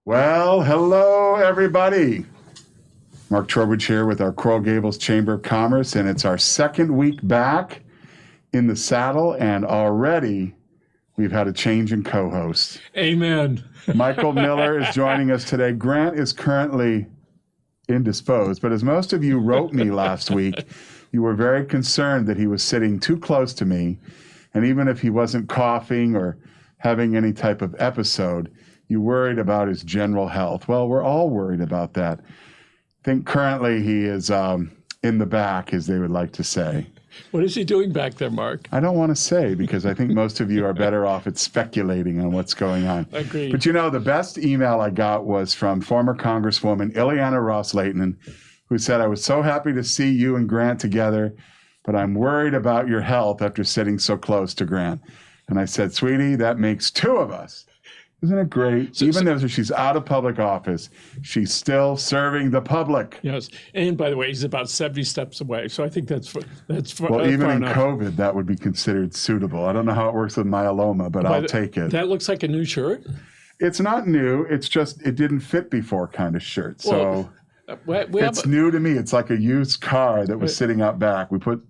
Well, hello, everybody. Mark Trowbridge here with our Coral Gables Chamber of Commerce, and it's our second week back in the saddle, and already we've had a change in co-host. Amen. Michael Miller is joining us today. Grant is currently indisposed, but as most of you wrote me last week, you were very concerned that he was sitting too close to me, and even if he wasn't coughing or having any type of episode, you worried about his general health. Well, we're all worried about that. I think currently he is in the back, as they would like to say. What is he doing back there, Mark? I don't want to say because I think most of you are better off at speculating on what's going on. Agreed. But you know, the best email I got was from former Congresswoman Ileana Ross-Leighton, who said, "I was so happy to see you and Grant together, but I'm worried about your health after sitting so close to Grant." And I said, "Sweetie, that makes two of us." Isn't it great? Even though she's out of public office, she's still serving the public. Yes. And by the way, he's about 70 steps away. So I think that's well, even in COVID, that would be considered suitable. I don't know how it works with myeloma, but I'll take it. That looks like a new shirt. It's not new. It's just it didn't fit before kind of shirt. So it's new to me. It's like a used car that was sitting out back. We put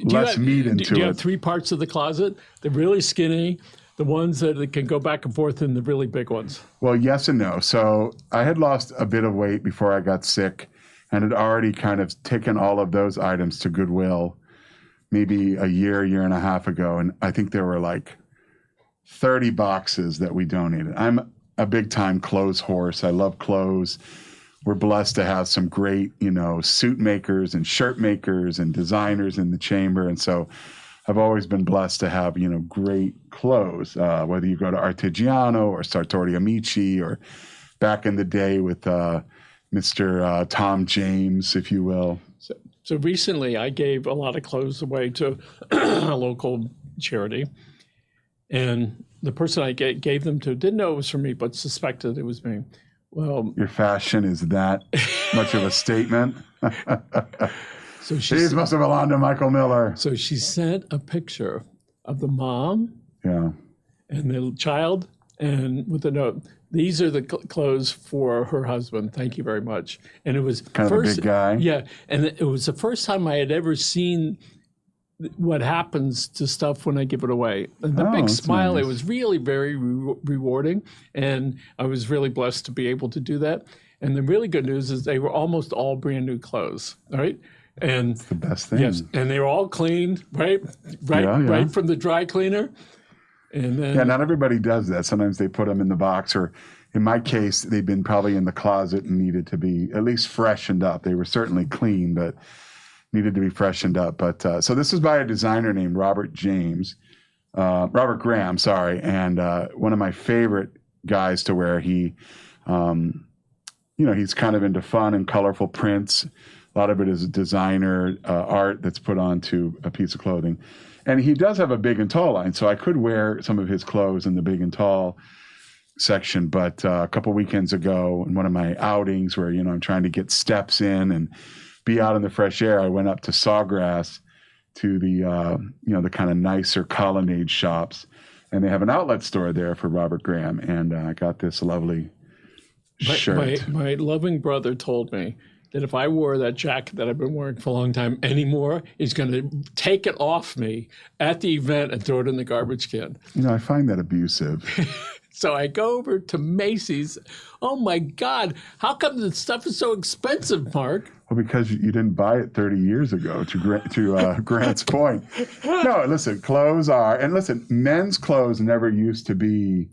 less meat into it. Do you have three parts of the closet? The really skinny, the ones that can go back and forth, and the really big ones? Well, yes and no. So I had lost a bit of weight before I got sick and had already kind of taken all of those items to Goodwill maybe a year and a half ago. And I think there were like 30 boxes that we donated. I'm a big time clothes horse. I love clothes. We're blessed to have some great, suit makers and shirt makers and designers in the chamber. And so I've always been blessed to have, great clothes, whether you go to Artigiano or Sartori Amici or back in the day with Mr. Tom James, if you will. So recently I gave a lot of clothes away to a local charity. And the person I gave them to didn't know it was for me, but suspected it was me. Well, your fashion is that much of a statement. So these must have belonged to Michael Miller. So she sent a picture of the mom and the child, and with a note, "These are the clothes for her husband. Thank you very much." And it was kind of a big guy. Yeah, and it was the first time I had ever seen what happens to stuff when I give it away. And the big smile, nice. It was really very rewarding, and I was really blessed to be able to do that. And the really good news is they were almost all brand new clothes, all right? And that's the best thing. Yes, and they were all cleaned, right from the dry cleaner. And then, not everybody does that. Sometimes they put them in the box, or in my case, they've been probably in the closet and needed to be at least freshened up. They were certainly clean, but needed to be freshened up. But so this is by a designer named Robert Graham, sorry, and one of my favorite guys to wear. He, he's kind of into fun and colorful prints. A lot of it is designer art that's put onto a piece of clothing. And he does have a big and tall line, so I could wear some of his clothes in the big and tall section. But a couple weekends ago, in one of my outings where, I'm trying to get steps in and be out in the fresh air, I went up to Sawgrass to the, the kind of nicer colonnade shops. And they have an outlet store there for Robert Graham. And I got this lovely shirt. My loving brother told me that if I wore that jacket that I've been wearing for a long time anymore, he's going to take it off me at the event and throw it in the garbage can. I find that abusive. So I go over to Macy's. Oh, my God. How come the stuff is so expensive, Mark? Well, because you didn't buy it 30 years ago, to Grant's point. No, listen, men's clothes never used to be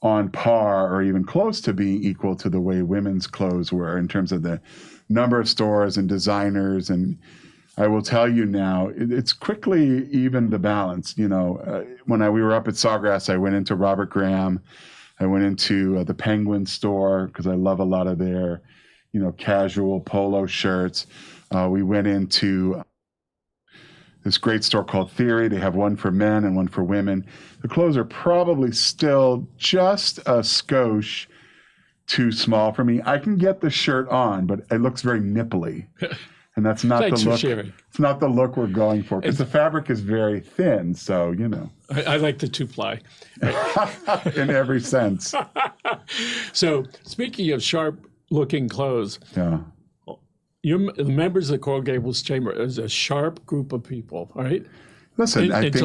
on par or even close to being equal to the way women's clothes were in terms of the number of stores and designers. And I will tell you now, it's quickly evened the balance. When we were up at Sawgrass, I went into Robert Graham. I went into the Penguin store because I love a lot of their, casual polo shirts. We went into this great store called Theory. They have one for men and one for women. The clothes are probably still just a skosh too small for me. I can get the shirt on, but it looks very nipply. And that's not Thanks the for look. sharing. It's not the look we're going for because the fabric is very thin. So, I like the 2-ply. in every sense. So speaking of sharp-looking clothes, Yeah. the members of the Coral Gables Chamber is a sharp group of people, right? Listen, I think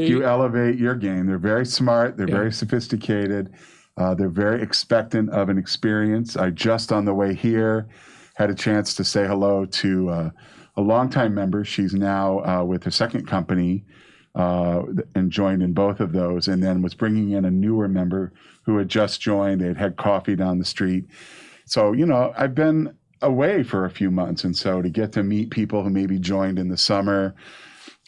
you elevate your game. They're very smart. They're very sophisticated. They're very expectant of an experience. I just on the way here had a chance to say hello to a longtime member. She's now with her second company and joined in both of those, and then was bringing in a newer member who had just joined. They'd had coffee down the street. So, I've been away for a few months, and so to get to meet people who maybe joined in the summer,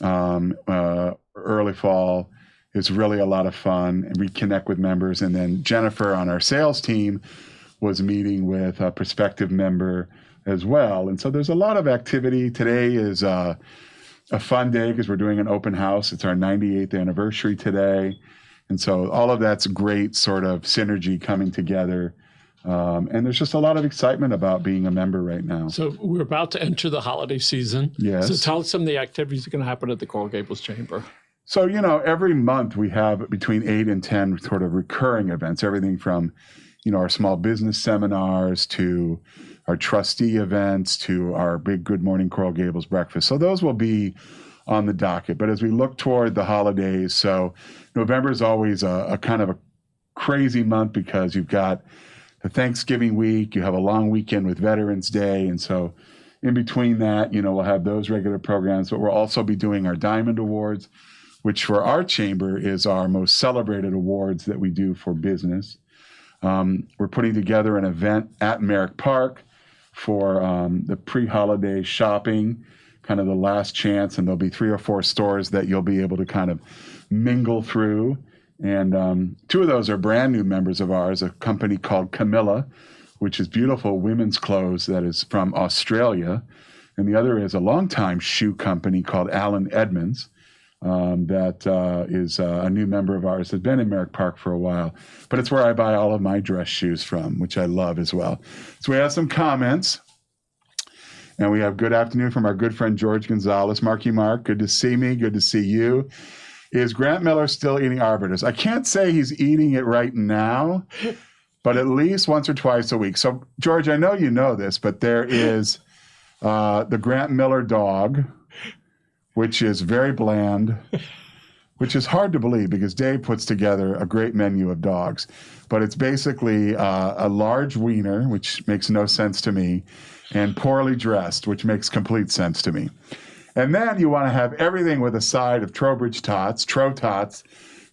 early fall, is really a lot of fun, and reconnect with members. And then Jennifer on our sales team was meeting with a prospective member as well. And so there's a lot of activity. Today is a fun day because we're doing an open house. It's our 98th anniversary today. And so all of that's great sort of synergy coming together. And there's just a lot of excitement about being a member right now. So we're about to enter the holiday season. Yes. So tell us some of the activities that are going to happen at the Coral Gables Chamber. So, every month we have between 8 and 10 sort of recurring events, everything from, our small business seminars to our trustee events to our big Good Morning Coral Gables breakfast. So those will be on the docket. But as we look toward the holidays, so November is always a kind of a crazy month because you've got the Thanksgiving week, you have a long weekend with Veterans Day. And so in between that, we'll have those regular programs, but we'll also be doing our Diamond Awards, which for our chamber is our most celebrated awards that we do for business. We're putting together an event at Merrick Park for the pre-holiday shopping, kind of the last chance, and there'll be 3 or 4 stores that you'll be able to kind of mingle through. And 2 of those are brand new members of ours, a company called Camilla, which is beautiful women's clothes that is from Australia. And the other is a longtime shoe company called Allen Edmonds. That is a new member of ours that's been in Merrick Park for a while, but it's where I buy all of my dress shoes from, which I love as well. So we have some comments, and we have good afternoon from our good friend George Gonzalez. Marky Mark, good to see me. Good to see you. Is Grant Miller still eating Arbiters? I can't say he's eating it right now, but at least once or twice a week. So George, I know you know this, but there is the Grant Miller dog, which is very bland, which is hard to believe because Dave puts together a great menu of dogs. But it's basically a large wiener, which makes no sense to me, and poorly dressed, which makes complete sense to me. And then you want to have everything with a side of Trowbridge tots, Tro Tots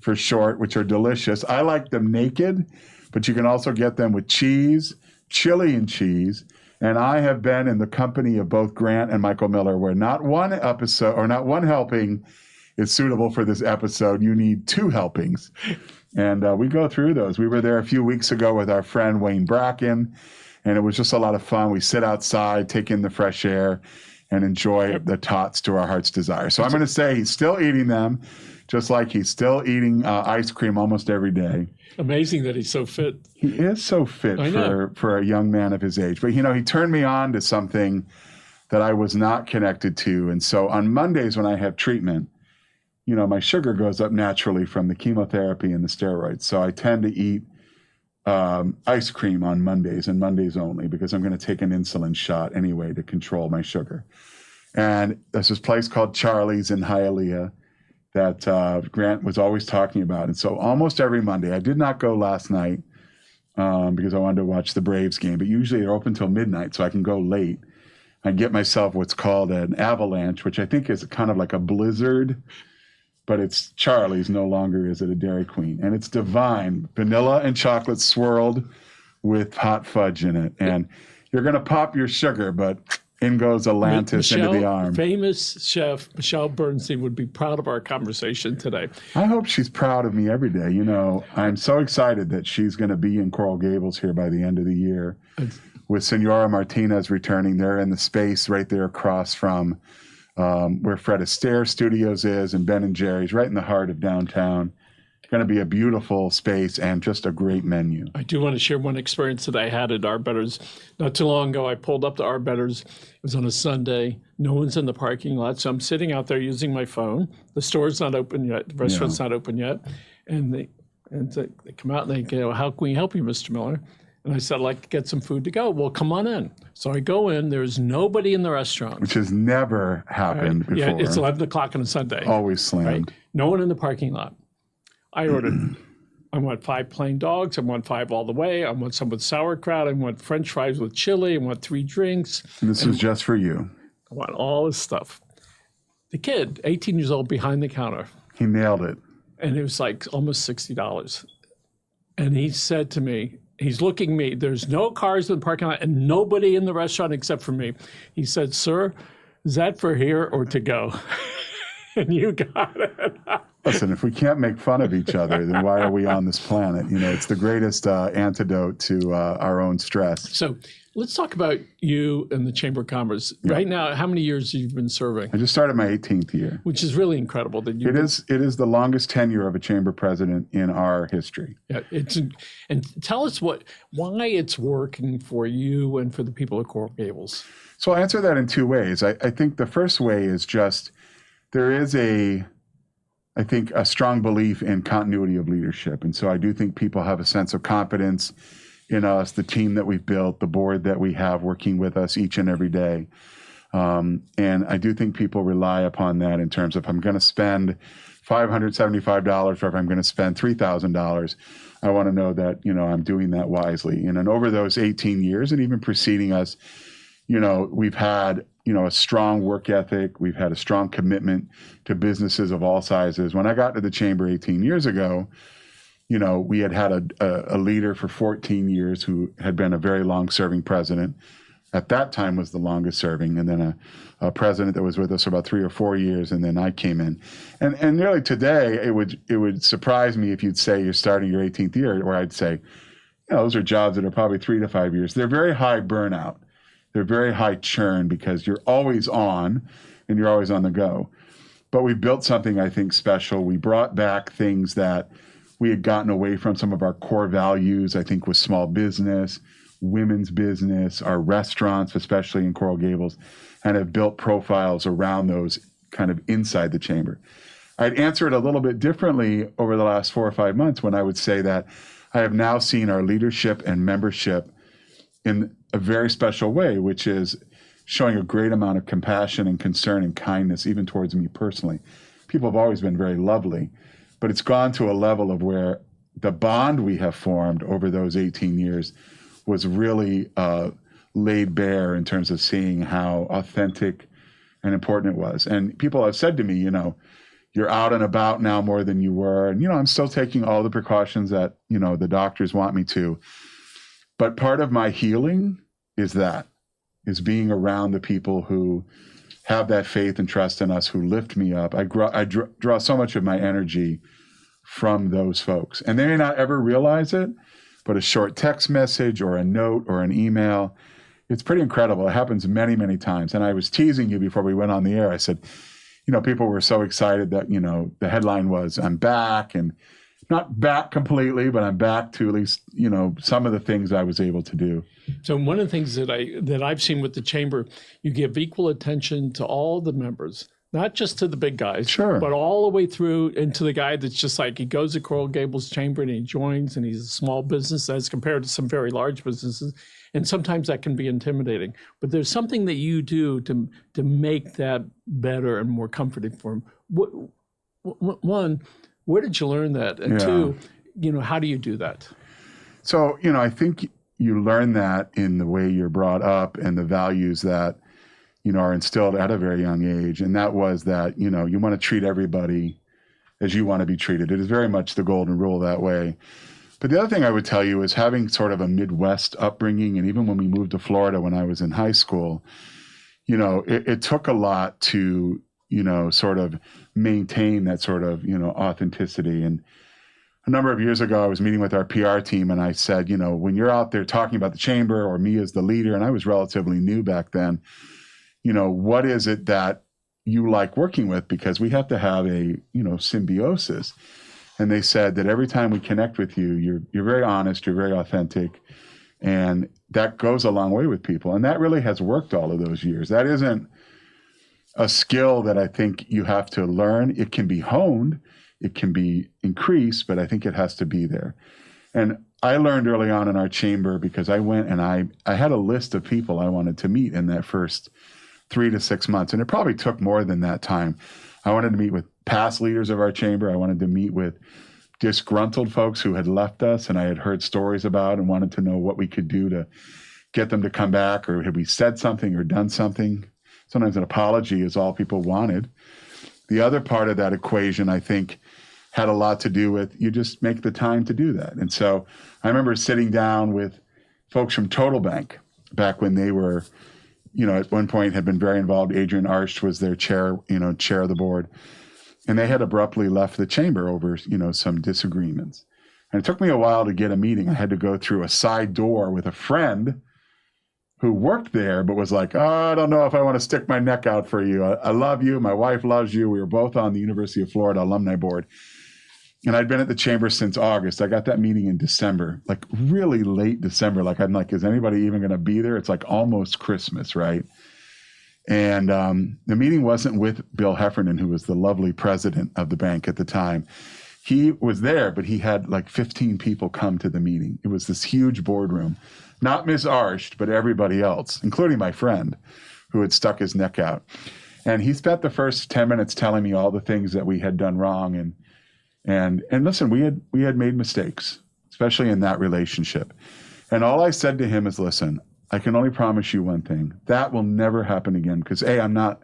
for short, which are delicious. I like them naked, but you can also get them with cheese, chili and cheese. And I have been in the company of both Grant and Michael Miller where not one episode or not one helping is suitable for this episode. You need 2 helpings. And we go through those. We were there a few weeks ago with our friend Wayne Bracken, and it was just a lot of fun. We sit outside, take in the fresh air, and enjoy the tots to our heart's desire. So I'm going to say he's still eating them, just like he's still eating ice cream almost every day. Amazing that he's so fit. He is so fit for a young man of his age. But, he turned me on to something that I was not connected to. And so on Mondays when I have treatment, my sugar goes up naturally from the chemotherapy and the steroids. So I tend to eat ice cream on Mondays and Mondays only because I'm going to take an insulin shot anyway to control my sugar. And there's this place called Charlie's in Hialeah that Grant was always talking about. And so almost every Monday, I did not go last night because I wanted to watch the Braves game, but usually they're open till midnight, so I can go late and get myself what's called an avalanche, which I think is kind of like a blizzard, but it's Charlie's, no longer is it a Dairy Queen. And it's divine, vanilla and chocolate swirled with hot fudge in it. And you're going to pop your sugar, but in goes Atlantis into the arm. Famous chef Michelle Bernstein would be proud of our conversation today. I hope she's proud of me every day. I'm so excited that she's going to be in Coral Gables here by the end of the year. With Senora Martinez returning, they're in the space right there across from where Fred Astaire Studios is and Ben and Jerry's, right in the heart of downtown. going to be a beautiful space and just a great menu. I do want to share one experience that I had at Arbetters. Not too long ago, I pulled up to Arbetters. It was on a Sunday. No one's in the parking lot. So I'm sitting out there using my phone. The store's not open yet. The restaurant's not open yet. And they come out and they go, "How can we help you, Mr. Miller?" And I said, "I'd like to get some food to go." "Well, come on in." So I go in. There's nobody in the restaurant. Which has never happened before. Yeah, it's 11 o'clock on a Sunday. Always slammed. Right? No one in the parking lot. I ordered, I want 5 plain dogs. I want 5 all the way. I want some with sauerkraut. I want French fries with chili. I want 3 drinks. And this was just for you. I want all this stuff. The kid, 18 years old, behind the counter. He nailed it. And it was like almost $60. And he said to me, he's looking at me, there's no cars in the parking lot and nobody in the restaurant except for me. He said, "Sir, is that for here or to go?" And you got it. Listen, if we can't make fun of each other, then why are we on this planet? You know, it's the greatest antidote to our own stress. So let's talk about you and the Chamber of Commerce. Yeah. Right now, how many years have you been serving? I just started my 18th year. Which is really incredible. That you. It is the longest tenure of a chamber president in our history. Yeah, and tell us why it's working for you and for the people of Coral Gables. So I'll answer that in 2 ways. I think the first way is just there is a strong belief in continuity of leadership. And so I do think people have a sense of confidence in us, the team that we've built, the board that we have working with us each and every day. And I do think people rely upon that in terms of, if I'm going to spend $575 or if I'm going to spend $3,000, I want to know that, I'm doing that wisely. And then over those 18 years and even preceding us, we've had, a strong work ethic. We've had a strong commitment to businesses of all sizes. When I got to the chamber 18 years ago, we had a leader for 14 years who had been a very long-serving president. At that time was the longest serving, and then a president that was with us for about 3 or 4 years, and then I came in. And really today, it would surprise me if you'd say you're starting your 18th year, where I'd say, those are jobs that are probably 3 to 5 years. They're very high burnout. They're very high churn because you're always on and you're always on the go. But we built something, I think, special. We brought back things that we had gotten away from, some of our core values, I think, with small business, women's business, our restaurants, especially in Coral Gables, and have built profiles around those kind of inside the chamber. I'd answer it a little bit differently over the last 4 or 5 months when I would say that I have now seen our leadership and membership in a very special way, which is showing a great amount of compassion and concern and kindness, even towards me personally. People have always been very lovely, but it's gone to a level of where the bond we have formed over those 18 years was really laid bare in terms of seeing how authentic and important it was. And people have said to me, you're out and about now more than you were. And, I'm still taking all the precautions that, the doctors want me to. But part of my healing is being around the people who have that faith and trust in us, who lift me up. I draw so much of my energy from those folks. And they may not ever realize it, but a short text message or a note or an email, it's pretty incredible. It happens many, many times. And I was teasing you before we went on the air. I said, people were so excited that, the headline was, "I'm back," and not back completely, but I'm back to at least, some of the things I was able to do. So one of the things that I've seen with the chamber, you give equal attention to all the members, not just to the big guys, sure, but all the way through into the guy that's just like, he goes to Coral Gables Chamber and he joins, and he's a small business as compared to some very large businesses. And sometimes that can be intimidating, but there's something that you do to make that better and more comforting for him. One, where did you learn that? And two, how do you do that? So, I think you learn that in the way you're brought up and the values that, are instilled at a very young age. And that was that, you want to treat everybody as you want to be treated. It is very much the golden rule that way. But the other thing I would tell you is having sort of a Midwest upbringing. And even when we moved to Florida when I was in high school, it took a lot to, sort of maintain that sort of, authenticity. And a number of years ago, I was meeting with our PR team and I said, when you're out there talking about the chamber or me as the leader, and I was relatively new back then, what is it that you like working with? Because we have to have a, symbiosis. And they said that every time we connect with you, you're very honest, you're very authentic, and that goes a long way with people. And that really has worked all of those years. That isn't a skill that I think you have to learn. It can be honed, it can be increased, but I think it has to be there. And I learned early on in our chamber, because I went and I had a list of people I wanted to meet in that first 3 to 6 months. And it probably took more than that time. I wanted to meet with past leaders of our chamber. I wanted to meet with disgruntled folks who had left us and I had heard stories about and wanted to know what we could do to get them to come back, or had we said something or done something. Sometimes an apology is all people wanted. The other part of that equation, I think, had a lot to do with you just make the time to do that. And so I remember sitting down with folks from Total Bank back when they were, at one point had been very involved. Adrian Arsht was their chair of the board. And they had abruptly left the chamber over, some disagreements. And it took me a while to get a meeting. I had to go through a side door with a friend who worked there, but was like, I don't know if I want to stick my neck out for you. I love you. My wife loves you. We were both on the University of Florida alumni board. And I'd been at the chamber since August. I got that meeting in December, like really late December. Like, I'm like, is anybody even going to be there? It's like almost Christmas, right? And the meeting wasn't with Bill Heffernan, who was the lovely president of the bank at the time. He was there, but he had like 15 people come to the meeting. It was this huge boardroom, not Ms. Arsht, but everybody else, including my friend who had stuck his neck out. And he spent the first 10 minutes telling me all the things that we had done wrong. And listen, we had made mistakes, especially in that relationship. And all I said to him is, listen, I can only promise you one thing. That will never happen again, because A, I'm not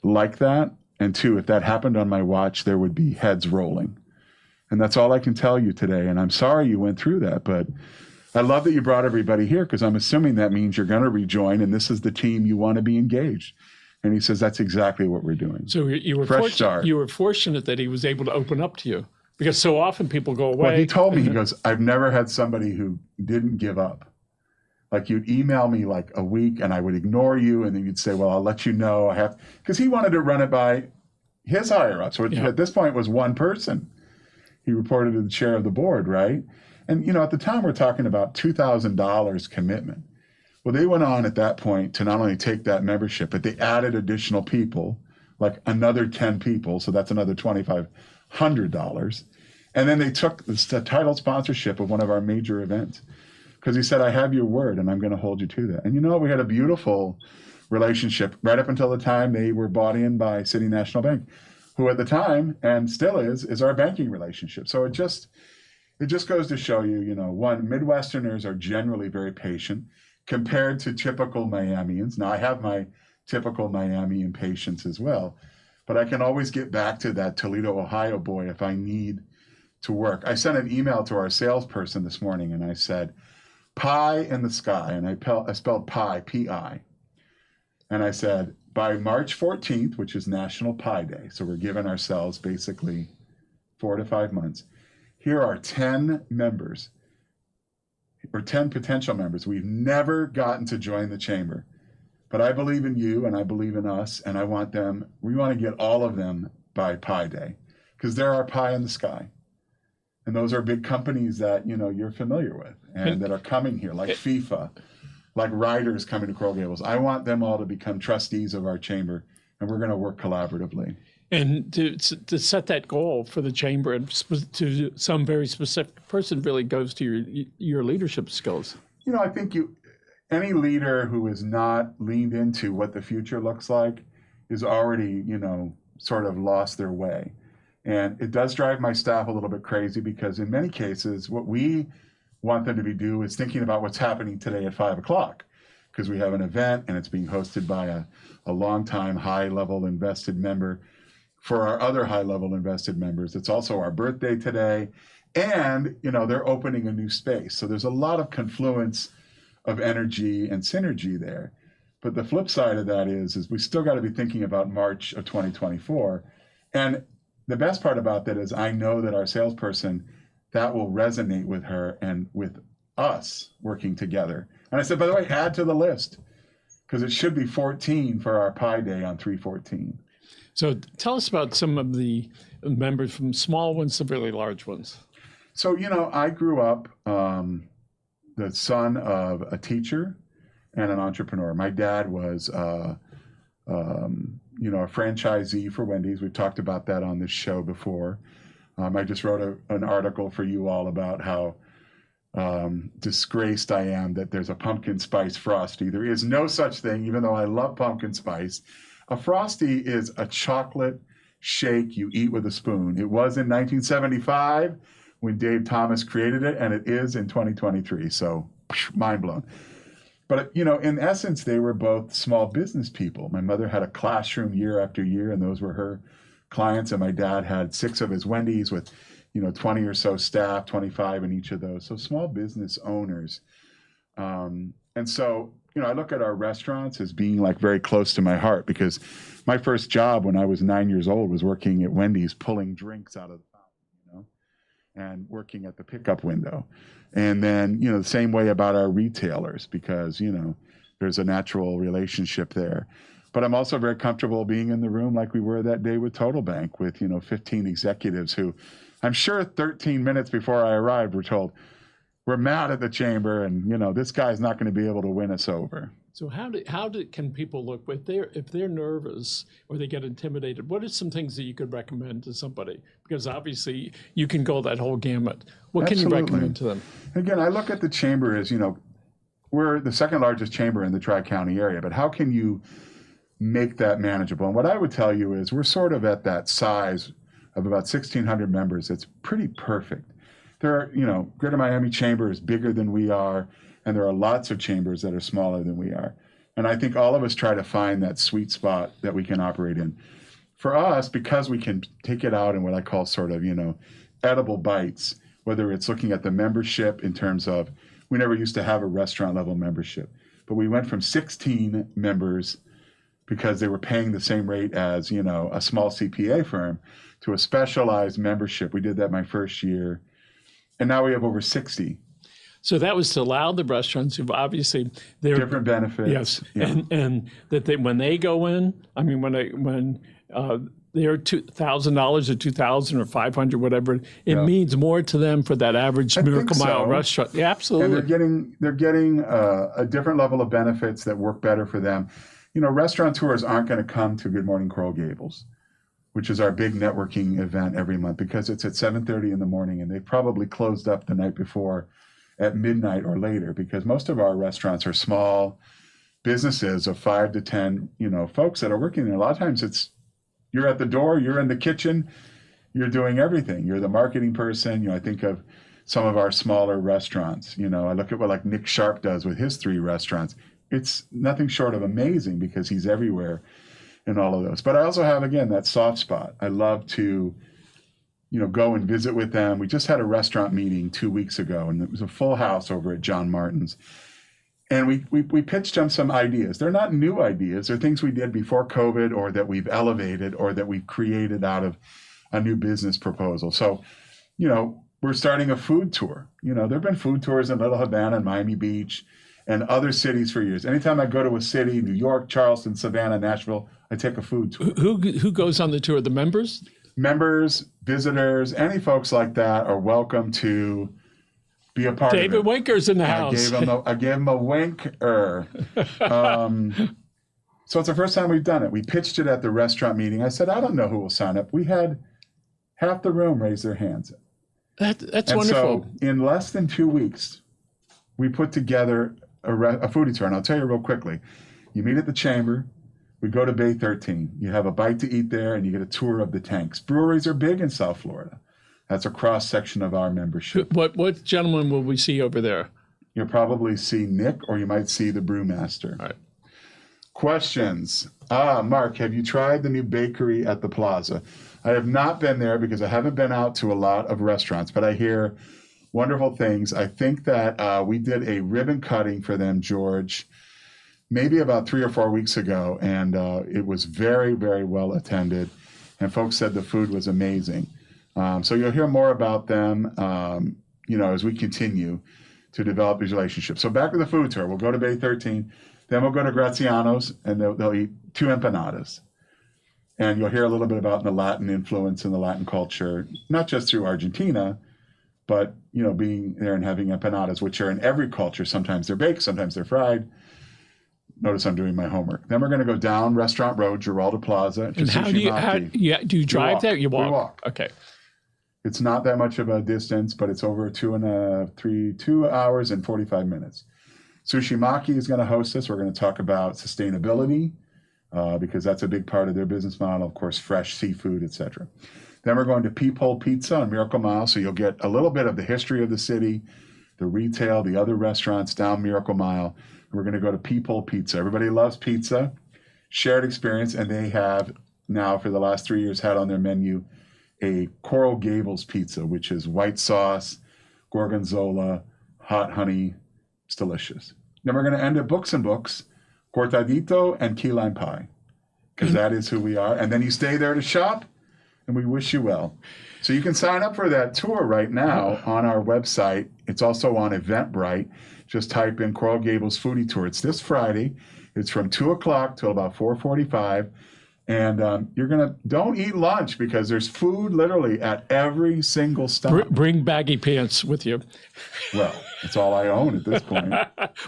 like that. And 2, if that happened on my watch, there would be heads rolling. And that's all I can tell you today. And I'm sorry you went through that, but I love that you brought everybody here, because I'm assuming that means you're going to rejoin and this is the team you want to be engaged. And he says, that's exactly what we're doing. So you were fortunate that he was able to open up to you, because so often people go away. Well, he told me, he goes, I've never had somebody who didn't give up. Like, you'd email me like a week and I would ignore you. And then you'd say, well, I'll let you know. Because he wanted to run it by his higher ups, which at this point was one person. He reported to the chair of the board, right? And, at the time we're talking about $2,000 commitment. Well, they went on at that point to not only take that membership, but they added additional people, like another 10 people. So that's another $2,500. And then they took the title sponsorship of one of our major events, because he said, I have your word and I'm going to hold you to that. And we had a beautiful relationship right up until the time they were bought in by City National Bank, who at the time, and still is our banking relationship. So it just goes to show you, one, Midwesterners are generally very patient compared to typical Miamians. Now, I have my typical Miami impatience as well, but I can always get back to that Toledo, Ohio boy if I need to work. I sent an email to our salesperson this morning and I said, pie in the sky, and I spelled pie, P-I. And I said, by March 14th, which is National Pie Day, so we're giving ourselves basically 4 to 5 months, here are 10 members, or 10 potential members. We've never gotten to join the chamber, but I believe in you and I believe in us, and we want to get all of them by Pie Day, because they're our pie in the sky. And those are big companies that, you're familiar with and that are coming here, like FIFA, like riders coming to Coral Gables. I want them all to become trustees of our chamber, and we're going to work collaboratively. And to set that goal for the chamber and to some very specific person really goes to your leadership skills. I think any leader who is not leaned into what the future looks like is already, sort of lost their way. And it does drive my staff a little bit crazy, because in many cases, what we want them to do is thinking about what's happening today at 5 o'clock, because we have an event and it's being hosted by a longtime high-level invested member. For our other high-level invested members, it's also our birthday today, and they're opening a new space. So there's a lot of confluence of energy and synergy there. But the flip side of that is we still got to be thinking about March of 2024. And the best part about that is I know that our salesperson, that will resonate with her and with us working together. And I said, by the way, add to the list, because it should be 14 for our Pie Day on 3/14. So tell us about some of the members, from small ones to really large ones. So, I grew up the son of a teacher and an entrepreneur. My dad was, a franchisee for Wendy's. We've talked about that on this show before. I just wrote an article for you all about how disgraced I am that there's a pumpkin spice Frosty. There is no such thing, even though I love pumpkin spice. A Frosty is a chocolate shake you eat with a spoon. It was in 1975 when Dave Thomas created it, and it is in 2023. So, mind blown. But, in essence, they were both small business people. My mother had a classroom year after year, and those were her clients. And my dad had 6 of his Wendy's with, 20 or so staff, 25 in each of those. So small business owners. And so, I look at our restaurants as being like very close to my heart, because my first job when I was 9 years old was working at Wendy's, pulling drinks out of the fountain, and working at the pickup window. And then, the same way about our retailers, because, there's a natural relationship there. But I'm also very comfortable being in the room like we were that day with Total Bank with, 15 executives who I'm sure 13 minutes before I arrived were told, we're mad at the chamber and, this guy's not going to be able to win us over. So can people look, if they're nervous or they get intimidated, what are some things that you could recommend to somebody? Because obviously you can go that whole gamut. What can you recommend to them? Again, I look at the chamber as, we're the second largest chamber in the Tri-County area, but how can you make that manageable? And what I would tell you is we're sort of at that size of about 1,600 members. It's pretty perfect. There are, Greater Miami Chamber is bigger than we are, and there are lots of chambers that are smaller than we are. And I think all of us try to find that sweet spot that we can operate in. For us, because we can take it out in what I call sort of, edible bites, whether it's looking at the membership in terms of, we never used to have a restaurant level membership, but we went from 16 members because they were paying the same rate as, a small CPA firm, to a specialized membership. We did that my first year. And now we have over 60. So that was to allow the restaurants who've obviously they're different benefits. Yes, yeah. and that when they go in, I mean, when they're $2,000 or $2,000 or $500, whatever, it means more to them for that average Miracle Mile restaurant. Yeah, absolutely. And they're getting a different level of benefits that work better for them. Restaurateurs aren't going to come to Good Morning Coral Gables, which is our big networking event every month, because it's at 7:30 in the morning, and they've probably closed up the night before at midnight or later, because most of our restaurants are small businesses of 5 to 10, folks that are working there. A lot of times you're at the door, you're in the kitchen, you're doing everything. You're the marketing person. I think of some of our smaller restaurants. I look at what like Nick Sharp does with his 3 restaurants. It's nothing short of amazing because he's everywhere in all of those. But I also have, again, that soft spot. I love to, go and visit with them. We just had a restaurant meeting 2 weeks ago, and it was a full house over at John Martin's. And we pitched them some ideas. They're not new ideas. They're things we did before COVID, or that we've elevated, or that we've created out of a new business proposal. So, we're starting a food tour. There have been food tours in Little Havana and Miami Beach and other cities for years. Anytime I go to a city, New York, Charleston, Savannah, Nashville, I take a food tour. Who goes on the tour? The members? Members, visitors, any folks like that are welcome to be a part of it. David Winker's in the house. I gave him a winker. So it's the first time we've done it. We pitched it at the restaurant meeting. I said, I don't know who will sign up. We had half the room raise their hands. That's wonderful. So in less than 2 weeks, we put together a foodie tour. And I'll tell you real quickly. You meet at the chamber. We go to Bay 13. You have a bite to eat there, and you get a tour of the tanks. Breweries are big in South Florida. That's a cross-section of our membership. What gentleman will we see over there? You'll probably see Nick, or you might see the brewmaster. All right. Questions. Mark, have you tried the new bakery at the Plaza? I have not been there because I haven't been out to a lot of restaurants, but I hear wonderful things. I think that we did a ribbon cutting for them, George, maybe about 3 or 4 weeks ago, and it was very, very well attended, and folks said the food was amazing. So you'll hear more about them, as we continue to develop these relationships. So back to the food tour. We'll go to Bay 13, then we'll go to Graziano's, and they'll eat 2 empanadas. And you'll hear a little bit about the Latin influence and the Latin culture, not just through Argentina, but, being there and having empanadas, which are in every culture. Sometimes they're baked, sometimes they're fried. Notice I'm doing my homework. Then we're going to go down Restaurant Road, Giralda Plaza. And do you drive there? You walk? We walk. Okay. It's not that much of a distance, but it's over 2 hours and 45 minutes. Sushi Maki is going to host us. We're going to talk about sustainability because that's a big part of their business model. Of course, fresh seafood, etc. Then we're going to Peephole Pizza on Miracle Mile. So you'll get a little bit of the history of the city, the retail, the other restaurants down Miracle Mile. We're going to go to Peephole Pizza. Everybody loves pizza, shared experience, and they have now for the last 3 years had on their menu a Coral Gables pizza, which is white sauce, gorgonzola, hot honey. It's delicious. Then we're going to end at Books and Books, cortadito and key lime pie, because that is who we are. And then you stay there to shop, and we wish you well. So you can sign up for that tour right now on our website. It's also on Eventbrite. Just type in Coral Gables Foodie Tour. It's this Friday. It's from 2 o'clock till about 4:45. And don't eat lunch because there's food literally at every single stop. Bring baggy pants with you. Well, that's all I own at this point.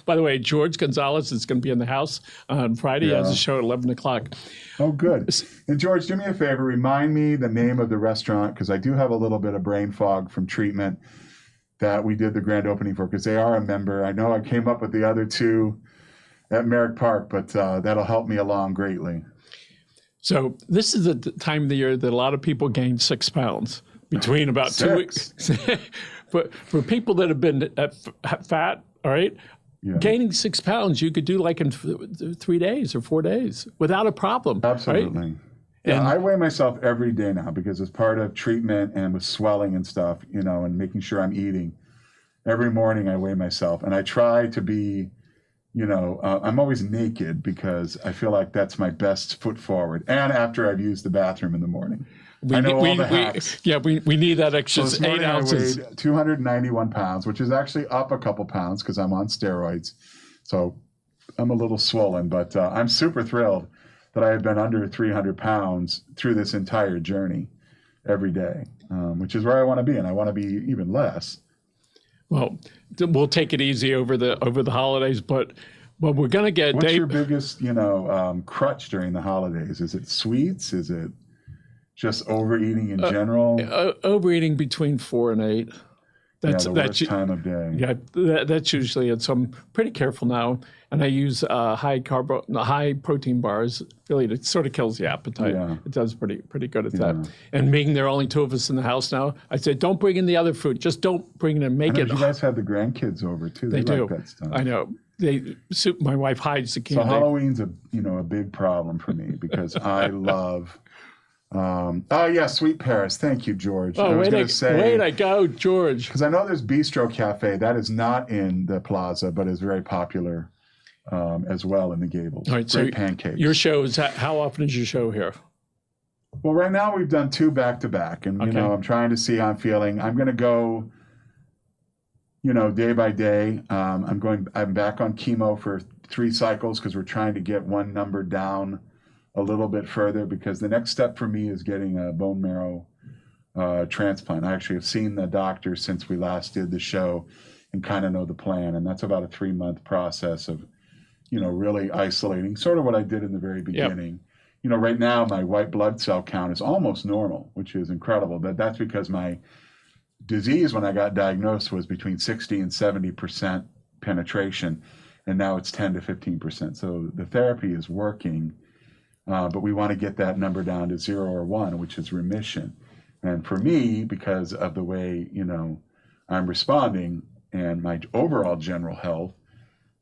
By the way, George Gonzalez is going to be in the house on Friday. He has a show at 11 o'clock. Oh, good. And George, do me a favor. Remind me the name of the restaurant because I do have a little bit of brain fog from treatment that we did the grand opening for because they are a member. I know I came up with the other two at Merrick Park, but that'll help me along greatly. So this is the time of the year that a lot of people gain 6 pounds between about 2 weeks. For people that have been fat, all right, gaining 6 pounds, you could do like in 3 days or 4 days without a problem. Absolutely. Right? Yeah, I weigh myself every day now because it's part of treatment and with swelling and stuff, and making sure I'm eating. Every morning I weigh myself and I try to be I'm always naked because I feel like that's my best foot forward. And after I've used the bathroom in the morning. I know all the hacks. We need that extra so 8 ounces. I weighed 291 pounds, which is actually up a couple pounds because I'm on steroids. So I'm a little swollen, but I'm super thrilled that I have been under 300 pounds through this entire journey every day, which is where I want to be. And I want to be even less. Well, we'll take it easy over the holidays, but we're going to get. What's your biggest, crutch during the holidays? Is it sweets? Is it just overeating in general? Overeating between 4 and 8. That's the worst time of day. Yeah, that's usually it. So I'm pretty careful now, and I use high protein bars. Really, it sort of kills the appetite. Yeah. It does pretty good at that. And being there are only 2 of us in the house now, I said, don't bring in the other food. Just don't bring it and make it. You guys have the grandkids over too. They do. Like that stuff. I know. My wife hides the candy. So Halloween's a big problem for me because I love. Sweet Perez. Thank you, George. Oh, way to go, George. Because I know there's Bistro Cafe. That is not in the plaza, but is very popular as well in the Gables. All right, Great pancakes. Your show is how often is your show here? Well, right now we've done 2 back-to-back. And, I'm trying to see how I'm feeling. I'm going to go, day by day. I'm back on chemo for 3 cycles because we're trying to get one number down a little bit further because the next step for me is getting a bone marrow transplant. I actually have seen the doctor since we last did the show and kind of know the plan. And that's about a 3-month process of, really isolating, sort of what I did in the very beginning. Yep. Right now my white blood cell count is almost normal, which is incredible. But that's because my disease when I got diagnosed was between 60 and 70% penetration. And now it's 10 to 15%. So the therapy is working. But we want to get that number down to 0 or 1, which is remission. And for me, because of the way, I'm responding and my overall general health,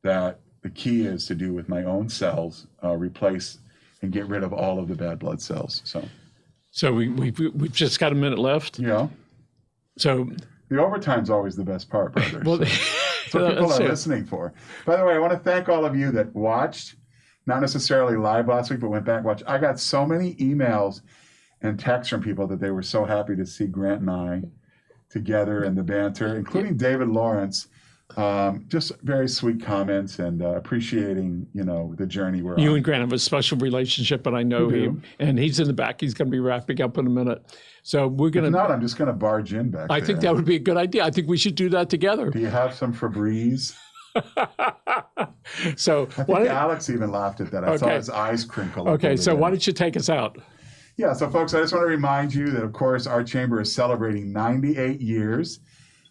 that the key is to do with my own cells, replace and get rid of all of the bad blood cells. So we've just got a minute left. Yeah. So the overtime's always the best part, brother. Well, so people are listening for. By the way, I want to thank all of you that watched. Not necessarily live last week, but went back and watched. I got so many emails and texts from people that they were so happy to see Grant and I together and the banter, including David Lawrence, Just very sweet comments and appreciating, the journey we're You on. and Grant have a special relationship, and I know him. And he's in the back. He's going to be wrapping up in a minute. So we're going to. If not, I'm just going to barge in back there. I think that would be a good idea. I think we should do that together. Do you have some Febreze? So I think Alex even laughed at that. I saw his eyes crinkle. Okay, so why don't you take us out? Yeah, so folks, I just want to remind you that, of course, our chamber is celebrating 98 years,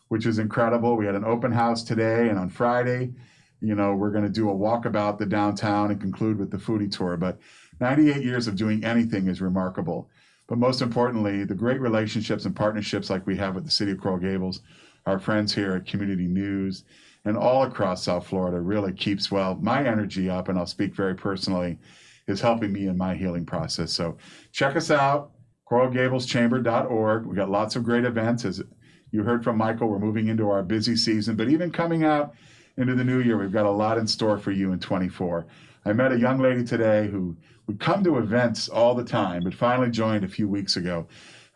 which is incredible. We had an open house today, and on Friday, we're going to do a walkabout the downtown and conclude with the foodie tour. But 98 years of doing anything is remarkable. But most importantly, the great relationships and partnerships like we have with the city of Coral Gables, our friends here at Community News, and all across South Florida really keeps, my energy up, and I'll speak very personally, is helping me in my healing process. So check us out, coralgableschamber.org. We got lots of great events. As you heard from Michael, we're moving into our busy season, but even coming out into the new year, we've got a lot in store for you in 24. I met a young lady today who would come to events all the time, but finally joined a few weeks ago.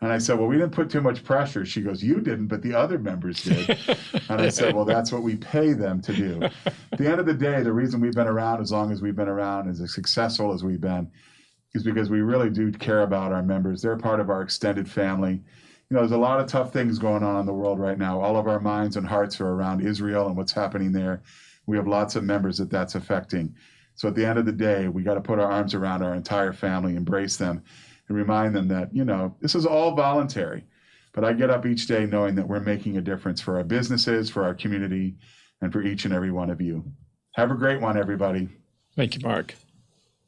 And I said, well, we didn't put too much pressure. She goes, you didn't, but the other members did. And I said, well, that's what we pay them to do. At the end of the day, the reason we've been around as long as we've been around, as successful as we've been, is because we really do care about our members. They're part of our extended family. There's a lot of tough things going on in the world right now. All of our minds and hearts are around Israel and what's happening there. We have lots of members that's affecting. So at the end of the day, we got to put our arms around our entire family, embrace them, and remind them that, this is all voluntary. But I get up each day knowing that we're making a difference for our businesses, for our community, and for each and every one of you. Have a great one, everybody. Thank you, Mark.